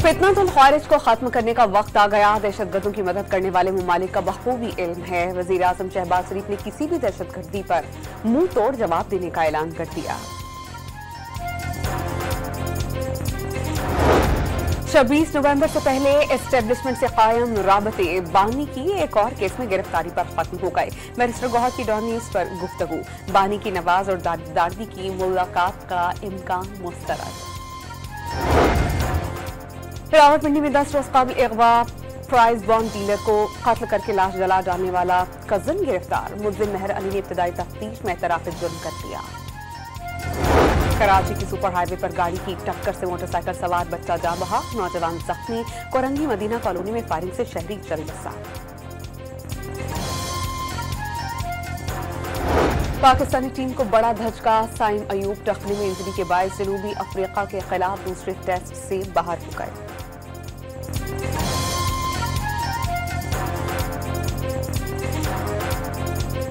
फितनतुल ख्वारिज को खत्म करने का वक्त आ गया। दहशतगर्दों की मदद करने वाले मुमालिक का बखूबी इल्म है। वजीर आजम शहबाज शरीफ ने किसी भी दहशतगर्दी पर मुंह तोड़ जवाब देने का ऐलान कर दिया। 26 नवंबर से पहले एस्टेब्लिशमेंट से कायम राबते बानी की एक और केस में गिरफ्तारी पर खत्म हो गए। बैरिस्टर गौहर की डॉनिस पर गुफ्तगू, बानी की नवाज और दादी की मुलाकात का इम्कान मुस्तरद। रावलपिंडी में 10 रोज काबिल अगवा प्राइज बॉन्ड डीलर को कत्ल करके लाश जला डालने वाला कजन गिरफ्तार। मुलजिम मेहर अली ने इब्तदाई तफ्तीश में एतराफ जुर्म कर दिया। कराची की सुपर हाईवे पर गाड़ी की टक्कर से मोटरसाइकिल सवार बच्चा जा बहा, नौजवान जख्मी। कोरंगी मदीना कॉलोनी में फायरिंग से शहरी चल बसा। पाकिस्तानी टीम को बड़ा धचका, साइम अयूब टखने में इंजरी के बायस जनूबी अफ्रीका के खिलाफ दूसरे टेस्ट से बाहर हो गए।